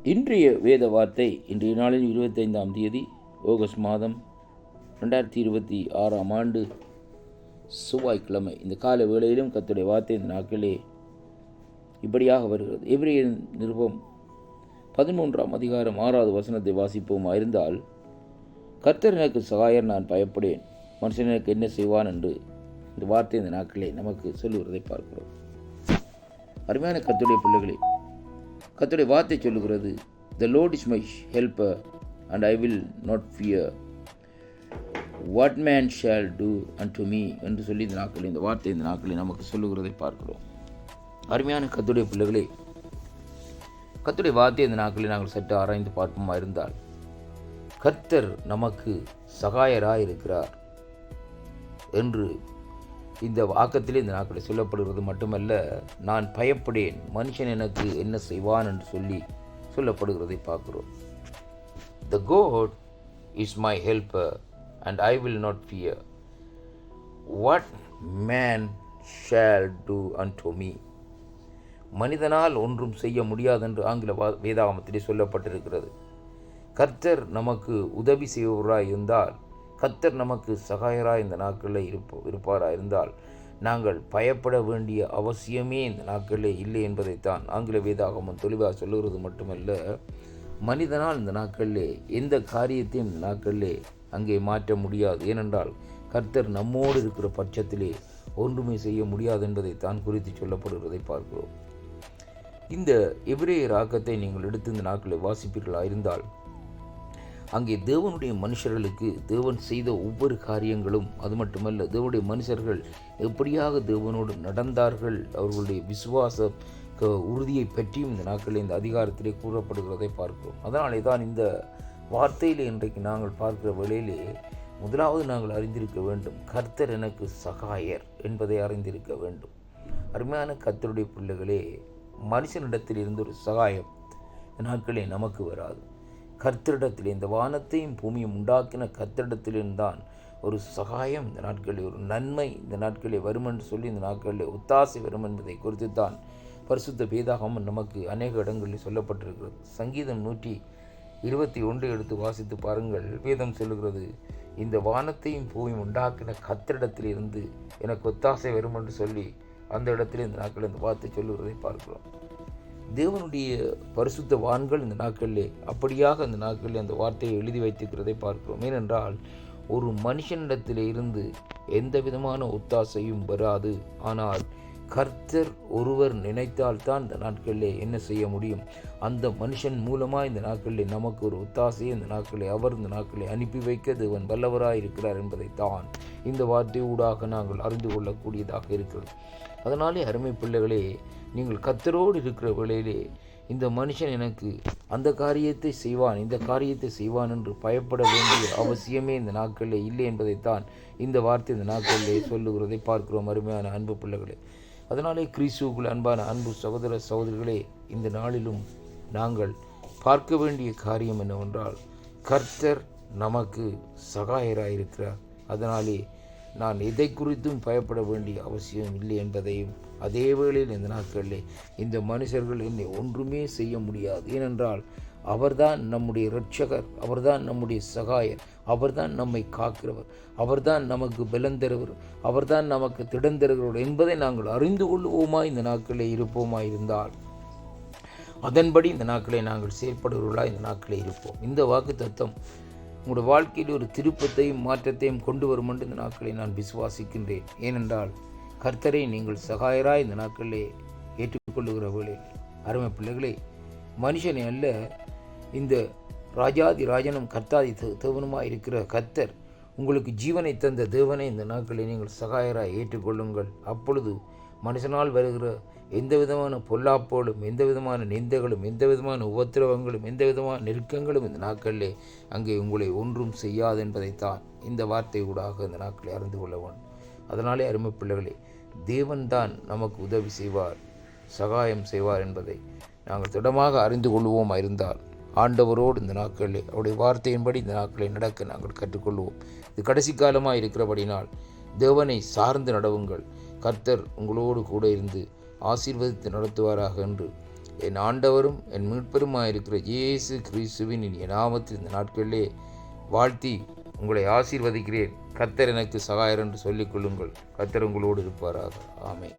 இன்றைய வேத வார்த்தை இன்றைய நாளில் 25ஆம் தேதி ஆகஸ்ட் மாதம் 2026ஆம் ஆண்டு செவ்வாய்க்கிழமை. இந்த கால வேளையிலும் கர்த்தருடைய வார்த்தை இந்த நாட்களே இப்படியாக வருகிறது. எபிரேயர் நிருபம் 13ஆம் அதிகாரம் 6வது வசனத்தை வாசிப்போமா இருந்தால், கர்த்தர் எனக்கு சகாயர், நான் பயப்படேன், மனுஷன் எனக்கு என்ன செய்வான் என்று இந்த வார்த்தை இந்த நாட்களே நமக்கு சொல்லுகிறதை பார்க்கிறோம். அருமையான கர்த்தருடைய பிள்ளைகளே, கர்த்தருடைய வார்த்தை சொல்லுகிறது, The Lord is my helper and I will not fear. What man shall do unto me என்று சொல்லி இந்த வார்த்தை இந்த நாட்களில் நமக்கு சொல்லுகிறதை பார்க்கிறோம். அருமையான கர்த்தருடைய பிள்ளைகளே, கர்த்தருடைய வார்த்தை இந்த நாட்களில் நாங்கள் சற்று ஆராய்ந்து பார்ப்போமா இருந்தால், கர்த்தர் நமக்கு சகாயராக இருக்கிறார் என்று இந்த வாக்கத்திலே இந்த நாட்களில் சொல்லப்படுகிறது மட்டுமல்ல, நான் பயப்படேன், மனுஷன் எனக்கு என்ன செய்வான் என்று சொல்லப்படுகிறதை பார்க்கிறோம். The God is my helper and I will not fear. What man shall do unto me? மனிதனால் ஒன்றும் செய்ய முடியாதென்று ஆங்கில வேதாகமத்திலே சொல்லப்பட்டிருக்கிறது. கர்த்தர் நமக்கு உதவி செய்வராய் இருந்தால், கர்த்தர் நமக்கு சகாயராய் இந்த நாட்களில் இருப்பாராக இருந்தால், நாங்கள் பயப்பட வேண்டிய அவசியமே இந்த நாட்களில் இல்லை என்பதைத்தான் ஆங்கில வேதாகமம் தெளிவாக சொல்லுகிறது மட்டுமல்ல, மனிதனால் இந்த நாட்களிலே எந்த காரியத்தையும் இந்த நாட்களிலே அங்கே மாற்ற முடியாது. ஏனென்றால் கர்த்தர் நம்மோடு இருக்கிற பட்சத்திலே ஒன்றுமே செய்ய முடியாது என்பதைத்தான் குறித்து சொல்லப்படுகிறதை பார்க்கிறோம். இந்த எபிரேயர் ஆக்கத்தை நீங்கள் எடுத்து இந்த நாட்களில் வாசிப்பீர்களாக இருந்தால், அங்கே தேவனுடைய மனுஷர்களுக்கு தேவன் செய்த ஒவ்வொரு காரியங்களும், அது மட்டுமல்ல தேவனுடைய மனுஷர்கள் எப்படியாக தேவனோடு நடந்தார்கள், அவர்களுடைய விசுவாச உறுதியை பற்றியும் இந்த நாட்களில் இந்த அதிகாரத்திலே கூறப்படுகிறதை பார்க்கிறோம். அதனாலே தான் இந்த வார்த்தையிலே இன்றைக்கு நாங்கள் பார்க்கிற வேளையிலே முதலாவது நாங்கள் அறிந்திருக்க வேண்டும், கர்த்தர் எனக்கு சகாயர் என்பதை அறிந்திருக்க வேண்டும். அருமையான கர்த்தருடைய பிள்ளைகளே, மனுஷனிடத்தில் இருந்து ஒரு சகாயம் இந்த நாட்களே நமக்கு வராது. கர்த்தரிடத்தில், இந்த வானத்தையும் பூமியும் உண்டாக்கின கர்த்தரிடத்திலிருந்தான் ஒரு சகாயம் இந்த நாட்களில், ஒரு நன்மை இந்த நாட்களில் வரும் என்று சொல்லி இந்த நாட்களில் ஒத்தாசை வரும் என்பதை குறித்து தான் பரிசுத்த வேதாகமம் நமக்கு அநேக இடங்களில் சொல்லப்பட்டிருக்கிறது. சங்கீதம் 121 எடுத்து வாசித்து பாருங்கள். வேதம் சொல்லுகிறது, இந்த வானத்தையும் பூமியும் உண்டாக்கின கர்த்தரிடத்திலிருந்து எனக்கு ஒத்தாசை வரும் என்று சொல்லி அந்த இடத்துல இந்த நாட்களில் இந்த வார்த்தை சொல்லுகிறதை பார்க்கிறோம். தேவனுடைய பரிசுத்த வான்கள் இந்த நாட்களிலே அப்படியாக இந்த நாட்களில் அந்த வார்த்தையை எழுதி வைத்திருக்கிறதை பார்க்கிறோம். ஏனென்றால் ஒரு மனுஷனிடத்திலே இருந்து எந்த விதமான ஒத்தாசையும் வராது. ஆனால் கர்த்தர் ஒருவர் நினைத்தால்தான் இந்த நாட்களிலே என்ன செய்ய முடியும், அந்த மனுஷன் மூலமாக இந்த நாட்களிலே நமக்கு ஒரு ஒத்தாசையை இந்த நாட்களிலே அவர் இந்த நாட்களை அனுப்பி வைக்க தேவன் வல்லவராக இருக்கிறார் என்பதைத்தான் இந்த வார்த்தை ஊடாக நாங்கள் அறிந்து கொள்ளக்கூடியதாக இருக்கிறது. அதனாலே அருமை பிள்ளைகளே, நீங்கள் கர்த்தரோடு இருக்கிற வேளையிலே இந்த மனுஷன் எனக்கு அந்த காரியத்தை செய்வான், இந்த காரியத்தை செய்வான் என்று பயப்பட வேண்டிய அவசியமே இந்த நாட்களிலே இல்லை என்பதைத்தான் இந்த வார்த்தை இந்த நாட்களிலே சொல்லுகிறதை பார்க்கிறோம். அருமையான அன்பு பிள்ளைகளே, அதனாலே கிறிஸ்துவுக்குள் அன்பான அன்பு சகோதர சகோதரிகளே, இந்த நாளிலும் நாங்கள் பார்க்க வேண்டிய காரியம் என்னவென்றால், கர்த்தர் நமக்கு சகாயராயிருக்கிறார். அதனாலே நான் எதை குறித்தும் பயப்பட வேண்டிய அவசியம் இல்லை என்பதையும், அதே வேளையில் இந்த நாட்களிலே இந்த மனுஷர்கள் என்னை ஒன்றுமே செய்ய முடியாது. ஏனென்றால் அவர்தான் நம்முடைய இரட்சகர், அவர்தான் நம்முடைய சகாயர், அவர்தான் நம்மை காக்கிறவர், அவர்தான் நமக்கு பலன் தருவர், அவர்தான் நமக்கு திடன் தருகிறவர் என்பதை நாங்கள் அறிந்து கொள்வோமா இந்த நாட்களிலே இருப்போமா இருந்தால், அதன்படி இந்த நாட்களை நாங்கள் செயல்படுகிறவர்களா இந்த நாட்களே இருப்போம். இந்த வாக்கு தத்தம் உங்களுடைய வாழ்க்கையில் ஒரு திருப்பத்தையும் மாற்றத்தையும் கொண்டு வரும் என்று இந்த நாட்களை நான் விசுவாசிக்கின்றேன். ஏனென்றால் கர்த்தரை நீங்கள் சகாயராய் இந்த நாட்களிலே ஏற்றுக்கொள்ளுகிற வேளை, அருமை பிள்ளைகளே, மனுஷனை அல்ல, இந்த ராஜாதி ராஜனும் கர்த்தாதி தேவனுமாய் இருக்கிற கர்த்தர், உங்களுக்கு ஜீவனை தந்த தேவனை இந்த நாட்களை நீங்கள் சகாயராய் ஏற்றுக்கொள்ளுங்கள். அப்பொழுது மனுஷனால் வருகிற எந்த விதமான பொல்லாப்போடும், எந்த விதமான நிந்தைகளும், எந்த விதமான உபத்திரவங்களும், எந்த விதமான நெருக்கங்களும் இந்த நாட்களிலே அங்கே உங்களை ஒன்றும் செய்யாது என்பதைத்தான் இந்த வார்த்தை ஊடாக இந்த நாட்களை அறிந்து கொள்ள வேண்டும். அதனாலே அருமை பிள்ளைகளே, தேவன்தான் நமக்கு உதவி செய்வார், சகாயம் செய்வார் என்பதை நாங்கள் திடமாக அறிந்து கொள்வோமா இருந்தால், ஆண்டவரோடு இந்த நாட்களிலே அவருடைய வார்த்தையின்படி இந்த நாட்களை நடக்க நாங்கள் கற்றுக்கொள்வோம். இது கடைசி காலமாக இருக்கிறபடினால் தேவனை சார்ந்து நடவுங்கள். கர்த்தர் உங்களோடு கூட இருந்து ஆசீர்வதித்து நடத்துவாராக என்று என் ஆண்டவரும் என் மீட்பெருமாயிருக்கிற இயேசு கிறிஸ்துவின் இனிய நாமத்தில் இந்த நாட்களிலே வாழ்த்தி உங்களை ஆசீர்வதிக்கிறேன். கர்த்தர் எனக்கு சகாயர் என்று சொல்லிக் கொள்ளுங்கள். கர்த்தர் உங்களோடு இருப்பாராக. ஆமென்.